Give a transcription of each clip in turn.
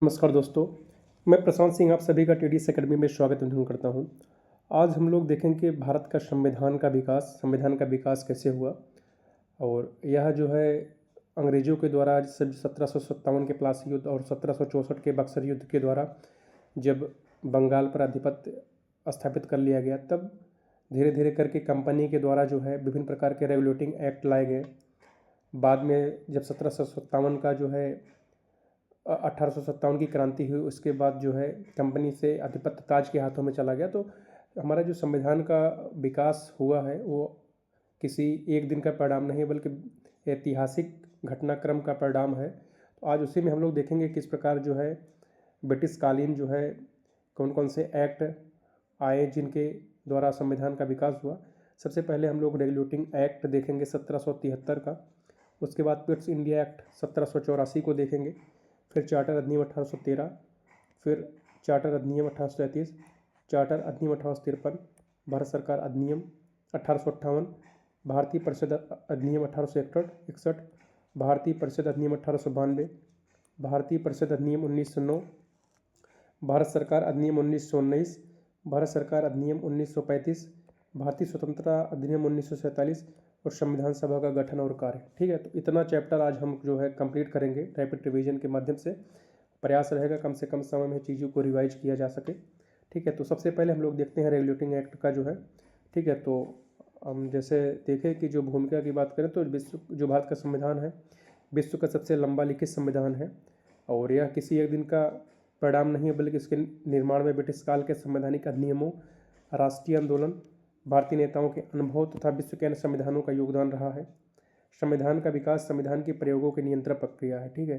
नमस्कार दोस्तों, मैं प्रशांत सिंह आप सभी का टीडीएस अकेडमी में स्वागत करता हूं। आज हम लोग देखेंगे कि भारत का संविधान का विकास कैसे हुआ और यह जो है अंग्रेज़ों के द्वारा 1757 के प्लासी युद्ध और 1764 के बक्सर युद्ध के द्वारा जब बंगाल पर आधिपत्य स्थापित कर लिया गया, तब धीरे धीरे करके कंपनी के द्वारा जो है विभिन्न प्रकार के रेगुलेटिंग एक्ट लाए गए। बाद में जब 1757 का जो है 1857 की क्रांति हुई, उसके बाद जो है कंपनी से आधिपत्य ताज के हाथों में चला गया। तो हमारा जो संविधान का विकास हुआ है वो किसी एक दिन का परिणाम नहीं बल्कि ऐतिहासिक घटनाक्रम का परिणाम है। तो आज उसी में हम लोग देखेंगे किस प्रकार जो है ब्रिटिश कालीन जो है कौन कौन से एक्ट आए जिनके द्वारा संविधान का विकास हुआ। सबसे पहले हम लोग रेगुलेटिंग एक्ट देखेंगे 1773 का, उसके बाद पिट्स इंडिया एक्ट 1784 को देखेंगे, फिर चार्टर अधिनियम 1813, फिर चार्टर अधिनियम 1833, चार्टर अधिनियम 1853, भारत सरकार अधिनियम 1858, भारतीय परिषद अधिनियम 1861, भारतीय परिषद अधिनियम 1892, भारतीय परिषद अधिनियम 1909, भारत सरकार अधिनियम 1919, भारत सरकार अधिनियम 1935, भारतीय स्वतंत्रता अधिनियम 1947 और संविधान सभा का गठन और कार्य। ठीक है, तो इतना चैप्टर आज हम जो है कंप्लीट करेंगे रैपिड रिवीजन के माध्यम से। प्रयास रहेगा कम से कम समय में चीज़ों को रिवाइज किया जा सके। ठीक है, तो सबसे पहले हम लोग देखते हैं रेगुलेटिंग एक्ट का जो है। ठीक है, तो हम जैसे देखें कि जो भूमिका की बात करें तो जो भारत का संविधान है विश्व का सबसे लंबा लिखित संविधान है और यह किसी एक दिन का परिणाम नहीं है बल्कि इसके निर्माण में ब्रिटिश काल के संवैधानिक अधिनियमों, राष्ट्रीय आंदोलन, भारतीय नेताओं के अनुभव तथा विश्व के अन्य संविधानों का योगदान रहा है। संविधान का विकास संविधान के प्रयोगों की नियंत्रण प्रक्रिया है। ठीक है,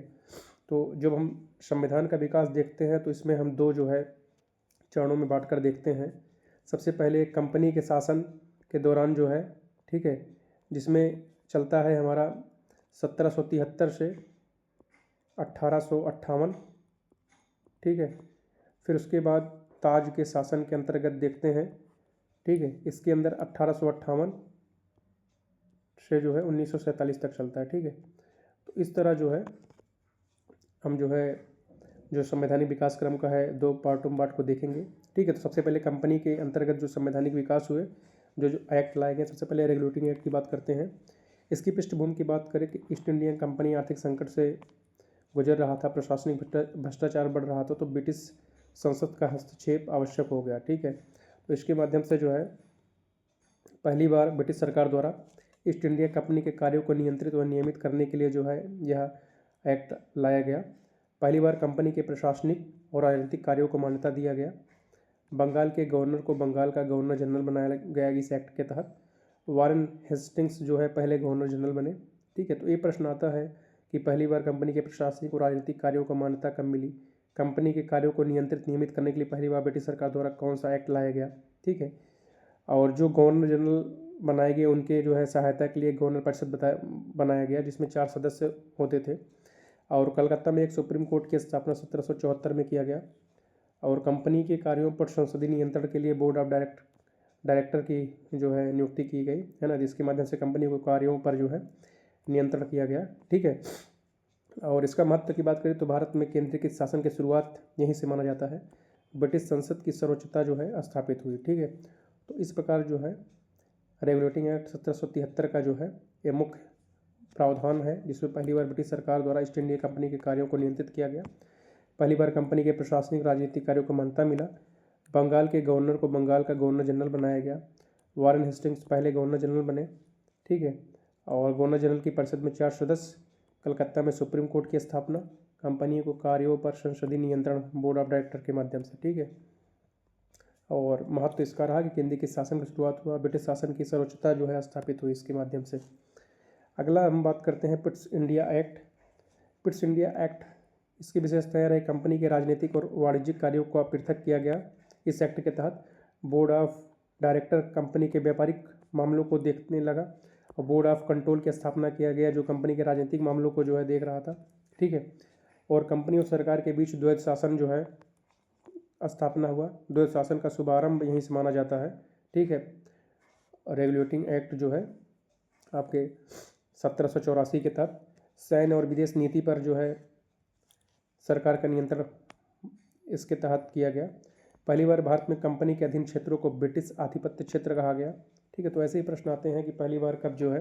तो जब हम संविधान का विकास देखते हैं तो इसमें हम दो जो है चरणों में बांट कर देखते हैं। सबसे पहले कंपनी के शासन के दौरान जो है, ठीक है, जिसमें चलता है हमारा 1773 से 1858। ठीक है, फिर उसके बाद ताज के शासन के अंतर्गत देखते हैं। ठीक है, इसके अंदर 1858 से जो है 1947 तक चलता है। ठीक है, तो इस तरह जो है हम जो है जो संवैधानिक विकास क्रम का है दो पार्टों में बांट को देखेंगे। ठीक है, तो सबसे पहले कंपनी के अंतर्गत जो संवैधानिक विकास हुए, जो जो एक्ट लाए गए, सबसे पहले रेगुलेटिंग एक्ट की बात करते हैं। इसकी पृष्ठभूमि की बात करें कि ईस्ट इंडियन कंपनी आर्थिक संकट से गुजर रहा था, प्रशासनिक भ्रष्टाचार बढ़ रहा था, तो ब्रिटिश संसद का हस्तक्षेप आवश्यक हो गया। ठीक है, तो इसके माध्यम से जो है पहली बार ब्रिटिश सरकार द्वारा ईस्ट इंडिया कंपनी के कार्यों को नियंत्रित व नियमित करने के लिए जो है यह एक्ट लाया गया। पहली बार कंपनी के प्रशासनिक और राजनीतिक कार्यों को मान्यता दिया गया। बंगाल के गवर्नर को बंगाल का गवर्नर जनरल बनाया गया इस एक्ट के तहत। वारेन हेस्टिंग्स जो है पहले गवर्नर जनरल बने। ठीक है, तो ये प्रश्न आता है कि पहली बार कंपनी के प्रशासनिक और राजनीतिक कार्यों को मान्यता कब मिली। कंपनी के कार्यों को नियमित करने के लिए पहली बार ब्रिटिश सरकार द्वारा कौन सा एक्ट लाया गया। ठीक है, और जो गवर्नर जनरल बनाए गए उनके जो है सहायता के लिए गवर्नर परिषद बनाया गया, जिसमें 4 सदस्य होते थे। और कलकत्ता में एक सुप्रीम कोर्ट की स्थापना 1774 में किया गया। और कंपनी के कार्यों पर संसदीय नियंत्रण के लिए बोर्ड ऑफ डायरेक्टर की जो है नियुक्ति की गई है ना, जिसके माध्यम से कंपनी को कार्यों पर जो है नियंत्रण किया गया। ठीक है, और इसका महत्व की बात करें तो भारत में केंद्रीकृत शासन की शुरुआत यहीं से माना जाता है। ब्रिटिश संसद की सर्वोच्चता जो है स्थापित हुई। ठीक है, तो इस प्रकार जो है रेगुलेटिंग एक्ट 1773 का जो है ये मुख्य प्रावधान है, जिसमें पहली बार ब्रिटिश सरकार द्वारा ईस्ट इंडिया कंपनी के कार्यों को नियंत्रित किया गया। पहली बार कंपनी के प्रशासनिक राजनीतिक कार्यों को मान्यता मिला। बंगाल के गवर्नर को बंगाल का गवर्नर जनरल बनाया गया। वारेन हेस्टिंग्स पहले गवर्नर जनरल बने। ठीक है, और गवर्नर जनरल की परिषद में 4 सदस्य। कलकत्ता में सुप्रीम कोर्ट की स्थापना। कंपनी को कार्यों पर संसदीय नियंत्रण बोर्ड ऑफ डायरेक्टर के माध्यम से। ठीक है, और महत्व इसका रहा कि केंद्रीय के शासन की शुरुआत हुआ, ब्रिटिश शासन की सर्वोच्चता जो है स्थापित हुई इसके माध्यम से। अगला हम बात करते हैं Pitt's India act. Pitt's India act इसकी विशेषता यह रही कंपनी के राजनीतिक और वाणिज्यिक कार्यों को पृथक किया गया। इस एक्ट के तहत बोर्ड ऑफ डायरेक्टर कंपनी के व्यापारिक मामलों को देखने लगा और बोर्ड ऑफ कंट्रोल की स्थापना किया गया, जो कंपनी के राजनीतिक मामलों को जो है देख रहा था। ठीक है, और कंपनी और सरकार के बीच द्वैध शासन जो है स्थापना हुआ। द्वैध शासन का शुभारंभ यहीं से माना जाता है। ठीक है, रेगुलेटिंग एक्ट जो है आपके 1784 के तहत सैन्य और विदेश नीति पर जो है सरकार का नियंत्रण इसके तहत किया गया। पहली बार भारत में कंपनी के अधीन क्षेत्रों को ब्रिटिश आधिपत्य क्षेत्र कहा गया। ठीक है, तो ऐसे ही प्रश्न आते हैं कि पहली बार कब जो है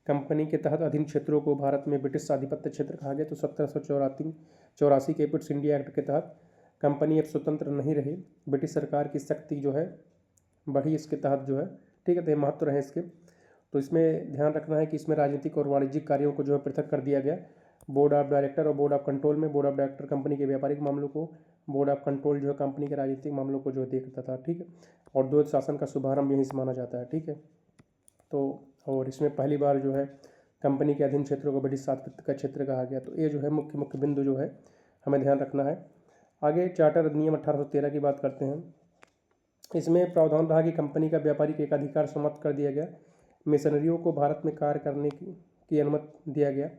कंपनी के तहत अधीन क्षेत्रों को भारत में ब्रिटिश आधिपत्य क्षेत्र कहा गया। तो 1784 के पिट्स इंडिया एक्ट के तहत कंपनी अब स्वतंत्र नहीं रही, ब्रिटिश सरकार की शक्ति जो है बढ़ी इसके तहत जो है। ठीक है, तो ये महत्व रहे इसके। तो इसमें ध्यान रखना है कि इसमें राजनीतिक और वाणिज्यिक कार्यों को जो है पृथक कर दिया गया। बोर्ड ऑफ डायरेक्टर और बोर्ड ऑफ कंट्रोल में बोर्ड ऑफ डायरेक्टर कंपनी के व्यापारिक मामलों को, बोर्ड ऑफ कंट्रोल जो है कंपनी के राजनीतिक मामलों को जो देखता था। ठीक है, और द्वैत शासन का शुभारंभ यहीं से माना जाता है। ठीक है, तो और इसमें पहली बार जो है कंपनी के अधीन क्षेत्रों को ब्रिटिश आधिपत्य का क्षेत्र कहा गया। तो ये जो है मुख्य मुख्य बिंदु जो है हमें ध्यान रखना है। आगे चार्टर अधिनियम 1813 की बात करते हैं। इसमें प्रावधान रहा कि कंपनी का व्यापारिक एकाधिकार समाप्त कर दिया गया। मिशनरियों को भारत में कार्य करने की अनुमति दिया गया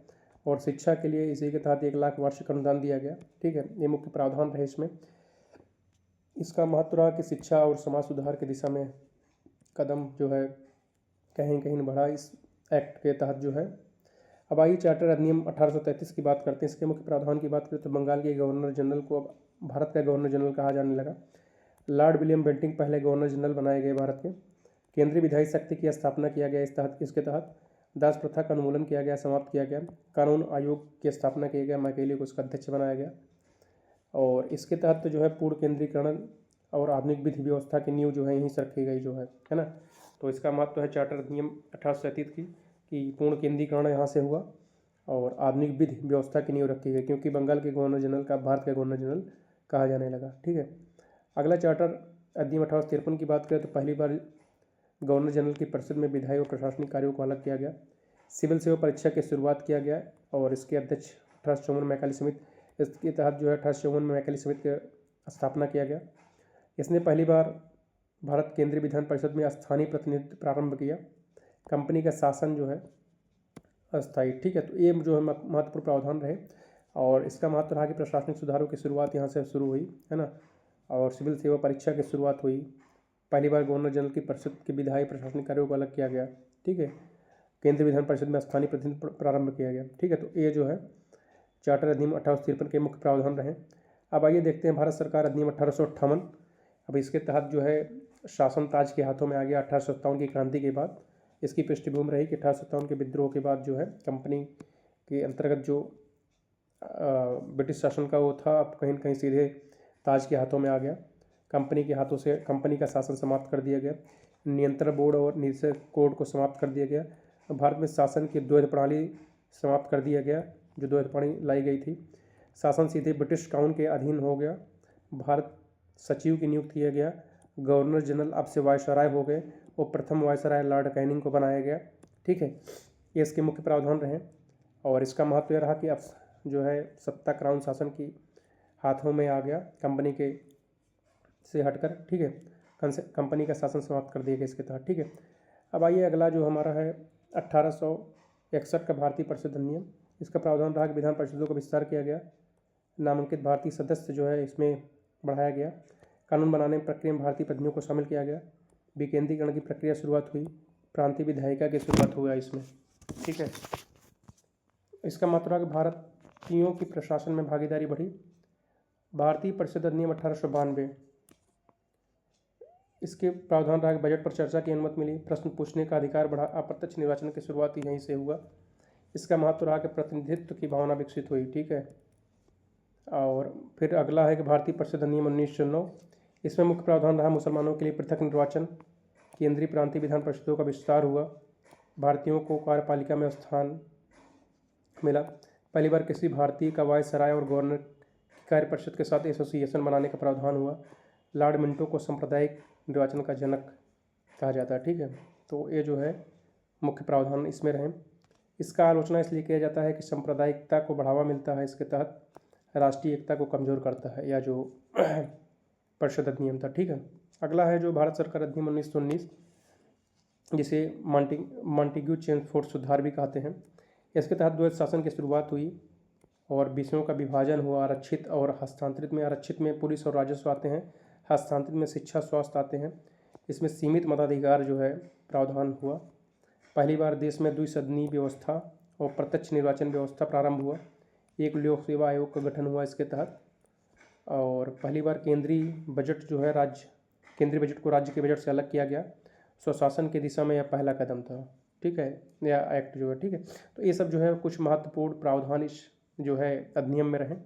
और शिक्षा के लिए इसी के तहत 1 लाख वार्षिक अनुदान दिया गया। ठीक है, ये मुख्य प्रावधान रहे इसमें। इसका महत्व रहा कि शिक्षा और समाज सुधार की दिशा में कदम जो है कहीं कहीं बढ़ा इस एक्ट के तहत जो है। अब आइए चार्टर अधिनियम 1833 की बात करते हैं। इसके मुख्य प्रावधान की बात करें तो बंगाल के गवर्नर जनरल को अब भारत का गवर्नर जनरल कहा जाने लगा। लॉर्ड विलियम बेंटिंग पहले गवर्नर जनरल बनाए गए भारत के। केंद्रीय विधायी शक्ति की स्थापना किया गया इसके तहत। दास प्रथा का उन्मूलन किया गया, समाप्त किया गया। कानून आयोग की स्थापना किया गया, मैकेले को उसका अध्यक्ष बनाया गया। और इसके तहत तो जो है पूर्ण केंद्रीकरण और आधुनिक विधि व्यवस्था की नींव जो है यहीं से रखी गई जो है ना। तो इसका महत्व है चार्टर अधिनियम 1837 की कि पूर्ण केंद्रीकरण यहाँ से हुआ और आधुनिक विधि व्यवस्था की नींव रखी गई, क्योंकि बंगाल के गवर्नर जनरल का भारत का गवर्नर जनरल कहा जाने लगा। ठीक है, अगला चार्टर अधिनियम 1853 की बात करें तो पहली बार गवर्नर जनरल की परिषद में विधायी और प्रशासनिक कार्यों को अलग किया गया। सिविल सेवा परीक्षा की शुरुआत किया गया और इसके अध्यक्ष 1854 में मैकाले समिति, इसके तहत जो है 1854 में मैकाले समिति की स्थापना किया गया। इसने पहली बार भारत केंद्रीय विधान परिषद में स्थानीय प्रतिनिधित्व प्रारंभ किया। कंपनी का शासन जो है अस्थायी। ठीक है, तो ये जो है महत्वपूर्ण प्रावधान रहे और इसका महत्व रहा कि प्रशासनिक सुधारों की शुरुआत यहाँ से शुरू हुई है ना। और सिविल सेवा परीक्षा की शुरुआत हुई। पहली बार गवर्नर जनरल की परिषद के विधायी प्रशासनिक कार्यों को अलग किया गया। ठीक है, केंद्रीय विधान परिषद में स्थानीय प्रतिनिधित्व प्रारंभ किया गया। ठीक है, तो ये जो है चार्टर अधिनियम 1853 के मुख्य प्रावधान रहे। अब आइए देखते हैं भारत सरकार अधिनियम 1858। अब इसके तहत जो है शासन ताज के हाथों में आ गया 1857 की क्रांति के बाद। इसकी पृष्ठभूमि रही कि 1857 के विद्रोह के बाद जो है कंपनी के अंतर्गत जो ब्रिटिश शासन का वो था अब कहीं कहीं सीधे ताज के हाथों में आ गया। कंपनी के हाथों से कंपनी का शासन समाप्त कर दिया गया। नियंत्रण बोर्ड और निदेशक कोड को समाप्त कर दिया गया। भारत में शासन की द्वैध प्रणाली समाप्त कर दिया गया, जो द्वैध प्रणाली लाई गई थी। शासन सीधे ब्रिटिश काउन के अधीन हो गया। भारत सचिव की नियुक्ति किया गया। गवर्नर जनरल अब से वायसराय हो गए और प्रथम वायसराय लॉर्ड कैनिंग को बनाया गया। ठीक है, ये इसके मुख्य प्रावधान रहे और इसका महत्व यह रहा कि अब जो है सत्ता क्राउन शासन की हाथों में आ गया कंपनी के से हटकर। ठीक है, कंपनी का शासन समाप्त कर दिया गया इसके तहत। ठीक है, अब आइए अगला जो हमारा है 1861 का भारतीय परिषद अधिनियम। इसका प्रावधान रहा कि विधान परिषदों का विस्तार किया गया। नामांकित भारतीय सदस्य जो है इसमें बढ़ाया गया। कानून बनाने प्रक्रिया में भारतीय प्रतिनिधियों को शामिल किया गया। विकेंद्रीकरण की प्रक्रिया शुरुआत हुई। प्रांतीय विधायिका की शुरुआत हुआ इसमें। ठीक है, इसका मतलब रहा कि भारतीयों की प्रशासन में भागीदारी बढ़ी। भारतीय परिषद अधिनियम 1892। इसके प्रावधान रहा कि बजट पर चर्चा की अनुमति मिली। प्रश्न पूछने का अधिकार बढ़ा। अप्रत्यक्ष निर्वाचन की शुरुआत यहीं से हुआ। इसका महत्व रहा कि प्रतिनिधित्व की भावना विकसित हुई। ठीक है, और फिर अगला है कि भारतीय परिषद अधिनियम 1909। इसमें मुख्य प्रावधान रहा मुसलमानों के लिए पृथक निर्वाचन। केंद्रीय प्रांतीय विधान परिषदों का विस्तार हुआ। भारतीयों को कार्यपालिका में स्थान मिला। पहली बार किसी भारतीय का वायसराय और गवर्नर कार्य परिषद के साथ एसोसिएशन बनाने का प्रावधान हुआ। लॉर्ड मिंटो को सांप्रदायिक निर्वाचन का जनक कहा जाता है। ठीक है, तो ये जो है मुख्य प्रावधान इसमें रहे। इसका आलोचना इसलिए किया जाता है कि सांप्रदायिकता को बढ़ावा मिलता है, इसके तहत राष्ट्रीय एकता को कमज़ोर करता है या जो परिषद अधिनियम था। ठीक है, अगला है जो भारत सरकार अधिनियम 1919, जिसे मॉन्टेग्यू चेम्सफोर्ड सुधार भी कहते हैं। इसके तहत द्वैध शासन की शुरुआत हुई और विषयों का विभाजन हुआ। आरक्षित और आरक्षित में पुलिस और राजस्व आते हैं। हस्तांतरित में शिक्षा स्वास्थ्य आते हैं। इसमें सीमित मताधिकार जो है प्रावधान हुआ। पहली बार देश में द्विसदनीय व्यवस्था और प्रत्यक्ष निर्वाचन व्यवस्था प्रारंभ हुआ। एक लोक सेवा आयोग का गठन हुआ इसके तहत। और पहली बार केंद्रीय बजट जो है केंद्रीय बजट को राज्य के बजट से अलग किया गया। स्वशासन की दिशा में यह पहला कदम था, ठीक है, या एक्ट जो है, ठीक है। तो ये सब जो है कुछ महत्वपूर्ण प्रावधान इस जो है अधिनियम में रहे।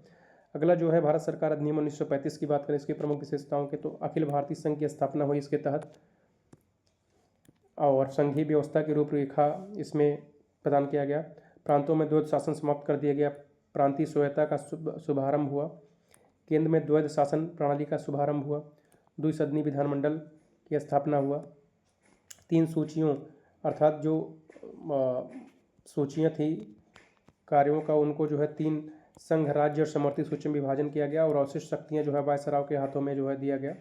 अगला जो है भारत सरकार अधिनियम 1935 की बात करें, इसकी प्रमुख विशेषताओं के, तो अखिल भारतीय संघ की स्थापना हुई इसके तहत, और संघीय व्यवस्था की रूपरेखा इसमें प्रदान किया गया। प्रांतों में द्वैध शासन समाप्त कर दिया गया, प्रांतीय स्वायत्ता का शुभारंभ हुआ, केंद्र में द्वैध शासन प्रणाली का शुभारंभ हुआ, द्विसदनी विधानमंडल की स्थापना हुआ, 3 सूचियों अर्थात जो सूचियाँ थी कार्यों का, उनको जो है 3 संघ, राज्य और समवर्ती सूची में विभाजन किया गया, और अवशिष्ट शक्तियाँ जो है वायसराय के हाथों में जो है दिया गया।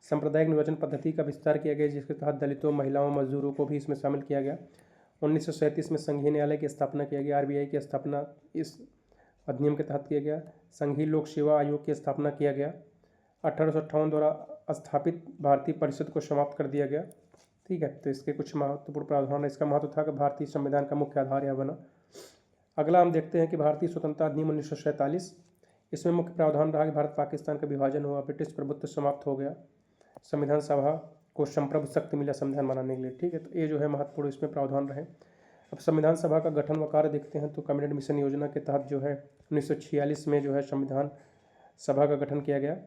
सांप्रदायिक निर्वाचन पद्धति का विस्तार किया गया, जिसके तहत दलितों, महिलाओं, मजदूरों को भी इसमें शामिल किया गया। 1937 में संघीय न्यायालय की स्थापना किया गया, आरबीआई की स्थापना इस अधिनियम के तहत किया गया। संघीय लोक सेवा आयोग की स्थापना किया गया। 1858 द्वारा स्थापित भारतीय परिषद को समाप्त कर दिया गया, ठीक है। तो इसके कुछ महत्वपूर्ण प्रावधान, इसका महत्व था कि भारतीय संविधान का मुख्य आधार यह बना। अगला हम देखते हैं कि भारतीय स्वतंत्रता अधिनियम 1947, इसमें मुख्य प्रावधान रहा कि भारत पाकिस्तान का विभाजन हुआ, ब्रिटिश प्रभुत्व समाप्त हो गया, संविधान सभा को संप्रभु शक्ति मिला संविधान बनाने के लिए, ठीक है। तो ये जो है महत्वपूर्ण इसमें प्रावधान रहे। अब संविधान सभा का गठन व कार्य देखते हैं, तो कैबिनेट मिशन योजना के तहत जो है 1946 में जो है संविधान सभा का गठन किया गया।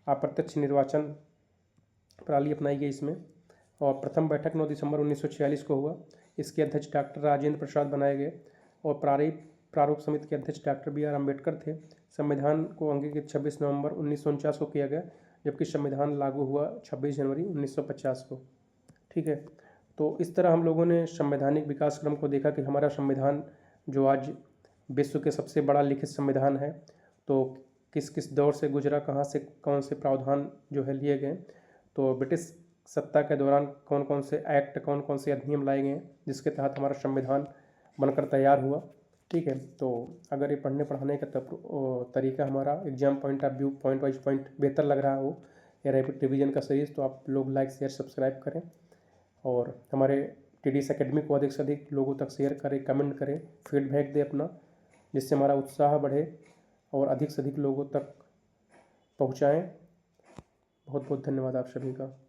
अप्रत्यक्ष निर्वाचन प्रणाली अपनाई गई इसमें, और प्रथम बैठक 9 दिसंबर 1946 को हुआ। इसके अध्यक्ष डॉक्टर राजेंद्र प्रसाद बनाए गए, और प्रारूप समिति के अध्यक्ष डॉक्टर BR अम्बेडकर थे। संविधान को अंगीकृत 26 नवंबर 1949 को किया गया, जबकि संविधान लागू हुआ 26 जनवरी 1950 को, ठीक है। तो इस तरह हम लोगों ने संवैधानिक विकास क्रम को देखा कि हमारा संविधान जो आज विश्व के सबसे बड़ा लिखित संविधान है, तो किस किस दौर से गुजरा, कहाँ से कौन से प्रावधान जो है लिए गए, तो ब्रिटिश सत्ता के दौरान कौन कौन से एक्ट, कौन कौन से अधिनियम लाए गए जिसके तहत हमारा संविधान बनकर तैयार हुआ, ठीक है। तो अगर ये पढ़ने पढ़ाने का तरीका हमारा exam point of view, point wise point बेहतर लग रहा हो, या रैपिड रिवीजन का सीरीज़, तो आप लोग लाइक, शेयर, सब्सक्राइब करें, और हमारे TDS एकेडमी को अधिक से अधिक लोगों तक शेयर करें, कमेंट करें, फीडबैक दें अपना, जिससे हमारा उत्साह बढ़े और अधिक से अधिक लोगों तक पहुँचाएँ। बहुत बहुत धन्यवाद आप सभी का।